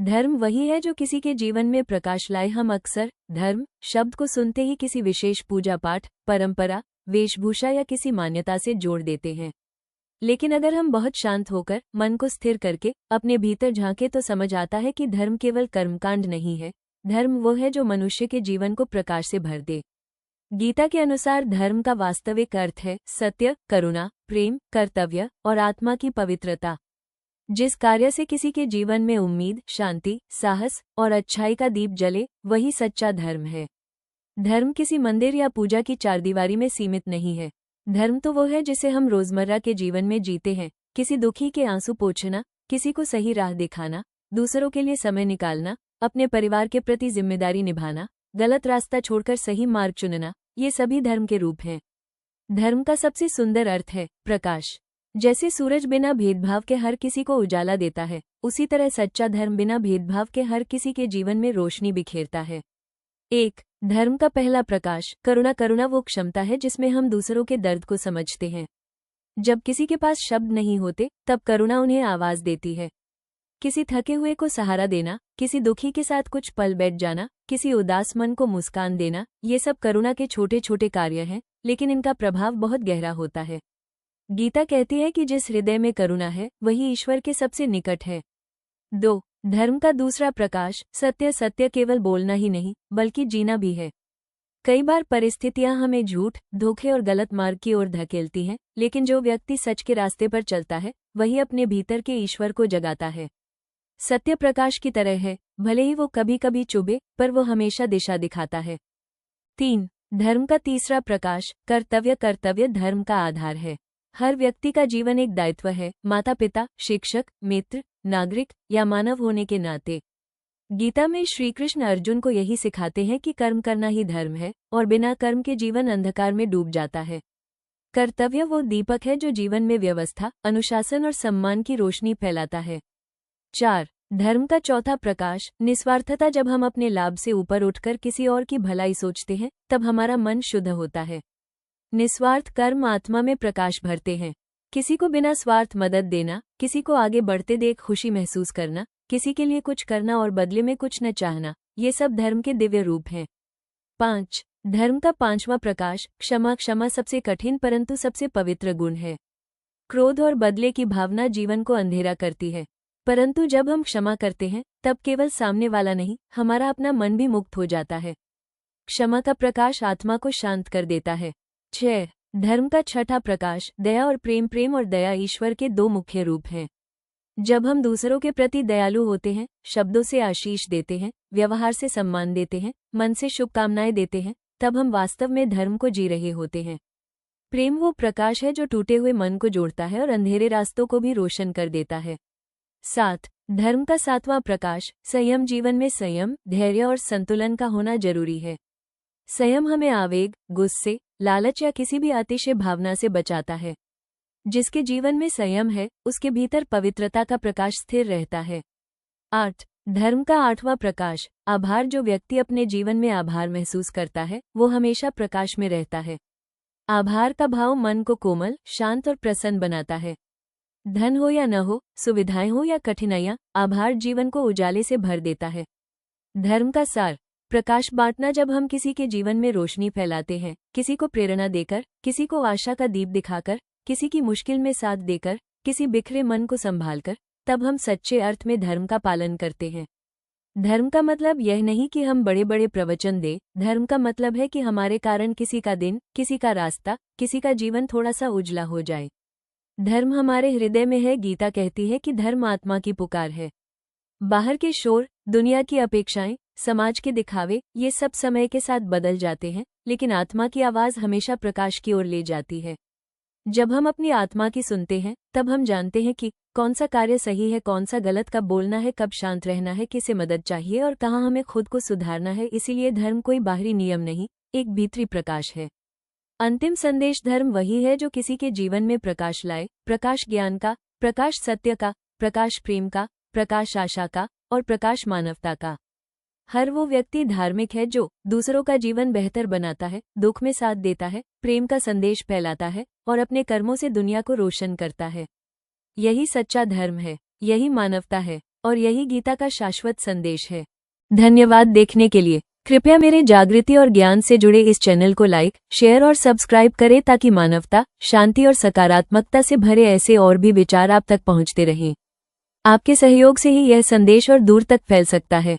धर्म वही है जो किसी के जीवन में प्रकाश लाए। हम अक्सर धर्म शब्द को सुनते ही किसी विशेष पूजा पाठ, परंपरा, वेशभूषा या किसी मान्यता से जोड़ देते हैं। लेकिन अगर हम बहुत शांत होकर, मन को स्थिर करके अपने भीतर झांके तो समझ आता है कि धर्म केवल कर्मकांड नहीं है। धर्म वो है जो मनुष्य के जीवन को प्रकाश से भर दे। गीता के अनुसार धर्म का वास्तविक अर्थ है सत्य, करुणा, प्रेम, कर्तव्य और आत्मा की पवित्रता। जिस कार्य से किसी के जीवन में उम्मीद, शांति, साहस और अच्छाई का दीप जले, वही सच्चा धर्म है। धर्म किसी मंदिर या पूजा की चारदीवारी में सीमित नहीं है। धर्म तो वो है जिसे हम रोजमर्रा के जीवन में जीते हैं। किसी दुखी के आंसू पोंछना, किसी को सही राह दिखाना, दूसरों के लिए समय निकालना, अपने परिवार के प्रति जिम्मेदारी निभाना, गलत रास्ता छोड़कर सही मार्ग चुनना, ये सभी धर्म के रूप हैं। धर्म का सबसे सुंदर अर्थ है प्रकाश। जैसे सूरज बिना भेदभाव के हर किसी को उजाला देता है, उसी तरह सच्चा धर्म बिना भेदभाव के हर किसी के जीवन में रोशनी बिखेरता है। एक धर्म का पहला प्रकाश करुणा। करुणा वो क्षमता है जिसमें हम दूसरों के दर्द को समझते हैं। जब किसी के पास शब्द नहीं होते, तब करुणा उन्हें आवाज देती है। किसी थके हुए को सहारा देना, किसी दुखी के साथ कुछ पल बैठ जाना, किसी उदास मन को मुस्कान देना, ये सब करुणा के छोटे छोटे कार्य हैं, लेकिन इनका प्रभाव बहुत गहरा होता है। गीता कहती है कि जिस हृदय में करुणा है, वही ईश्वर के सबसे निकट है। 2 धर्म का दूसरा प्रकाश सत्य। सत्य केवल बोलना ही नहीं, बल्कि जीना भी है। कई बार परिस्थितियां हमें झूठ, धोखे और गलत मार्ग की ओर धकेलती हैं, लेकिन जो व्यक्ति सच के रास्ते पर चलता है, वही अपने भीतर के ईश्वर को जगाता है। सत्य प्रकाश की तरह है, भले ही वो कभी कभी चुभे, पर वो हमेशा दिशा दिखाता है। 3 धर्म का तीसरा प्रकाश कर्तव्य। कर्तव्य धर्म का आधार है। हर व्यक्ति का जीवन एक दायित्व है, माता पिता, शिक्षक, मित्र, नागरिक या मानव होने के नाते। गीता में श्री कृष्ण अर्जुन को यही सिखाते हैं कि कर्म करना ही धर्म है, और बिना कर्म के जीवन अंधकार में डूब जाता है। कर्तव्य वो दीपक है जो जीवन में व्यवस्था, अनुशासन और सम्मान की रोशनी फैलाता है। 4 धर्म का चौथा प्रकाश निस्वार्थता। जब हम अपने लाभ से ऊपर उठकर किसी और की भलाई सोचते हैं, तब हमारा मन शुद्ध होता है। निस्वार्थ कर्म आत्मा में प्रकाश भरते हैं। किसी को बिना स्वार्थ मदद देना, किसी को आगे बढ़ते देख खुशी महसूस करना, किसी के लिए कुछ करना और बदले में कुछ न चाहना, ये सब धर्म के दिव्य रूप हैं। 5 धर्म का पांचवा प्रकाश क्षमा। क्षमा सबसे कठिन परंतु सबसे पवित्र गुण है। क्रोध और बदले की भावना जीवन को अंधेरा करती है, परंतु जब हम क्षमा करते हैं, तब केवल सामने वाला नहीं, हमारा अपना मन भी मुक्त हो जाता है। क्षमा का प्रकाश आत्मा को शांत कर देता है। 6 धर्म का छठा प्रकाश दया और प्रेम। प्रेम और दया ईश्वर के 2 मुख्य रूप हैं। जब हम दूसरों के प्रति दयालु होते हैं, शब्दों से आशीष देते हैं, व्यवहार से सम्मान देते हैं, मन से शुभकामनाएं देते हैं, तब हम वास्तव में धर्म को जी रहे होते हैं। प्रेम वो प्रकाश है जो टूटे हुए मन को जोड़ता है और अंधेरे रास्तों को भी रोशन कर देता है। 7 धर्म का सातवां प्रकाश संयम। जीवन में संयम, धैर्य और संतुलन का होना जरूरी है। संयम हमें आवेग, गुस्से, लालच या किसी भी अतिशय भावना से बचाता है। जिसके जीवन में संयम है, उसके भीतर पवित्रता का प्रकाश स्थिर रहता है। 8 धर्म का आठवां प्रकाश आभार। जो व्यक्ति अपने जीवन में आभार महसूस करता है, वो हमेशा प्रकाश में रहता है। आभार का भाव मन को कोमल, शांत और प्रसन्न बनाता है। धन हो या न हो, सुविधाएं हो या कठिनाइयां, आभार जीवन को उजाले से भर देता है। धर्म का सार प्रकाश बांटना। जब हम किसी के जीवन में रोशनी फैलाते हैं, किसी को प्रेरणा देकर, किसी को आशा का दीप दिखाकर, किसी की मुश्किल में साथ देकर, किसी बिखरे मन को संभालकर, तब हम सच्चे अर्थ में धर्म का पालन करते हैं। धर्म का मतलब यह नहीं कि हम बड़े बड़े प्रवचन दें, धर्म का मतलब है कि हमारे कारण किसी का दिन, किसी का रास्ता, किसी का जीवन थोड़ा सा उजला हो जाए। धर्म हमारे हृदय में है। गीता कहती है कि धर्म आत्मा की पुकार है। बाहर के शोर, दुनिया की अपेक्षाएं, समाज के दिखावे, ये सब समय के साथ बदल जाते हैं, लेकिन आत्मा की आवाज हमेशा प्रकाश की ओर ले जाती है। जब हम अपनी आत्मा की सुनते हैं, तब हम जानते हैं कि कौन सा कार्य सही है, कौन सा गलत, कब बोलना है, कब शांत रहना है, किसे मदद चाहिए और कहाँ हमें खुद को सुधारना है। इसीलिए धर्म कोई बाहरी नियम नहीं, एक भीतरी प्रकाश है। अंतिम संदेश धर्म वही है जो किसी के जीवन में प्रकाश लाए। प्रकाश ज्ञान का, प्रकाश सत्य का, प्रकाश प्रेम का, प्रकाश आशा का और प्रकाश मानवता का। हर वो व्यक्ति धार्मिक है जो दूसरों का जीवन बेहतर बनाता है, दुख में साथ देता है, प्रेम का संदेश फैलाता है और अपने कर्मों से दुनिया को रोशन करता है। यही सच्चा धर्म है, यही मानवता है। और यही गीता का शाश्वत संदेश है। धन्यवाद देखने के लिए। कृपया मेरे जागृति और ज्ञान से जुड़े इस चैनल को लाइक, शेयर और सब्सक्राइब करें ताकि मानवता, शांति और सकारात्मकता से भरे ऐसे और भी विचार आप तक पहुंचते रहें। आपके सहयोग से ही यह संदेश और दूर तक फैल सकता है।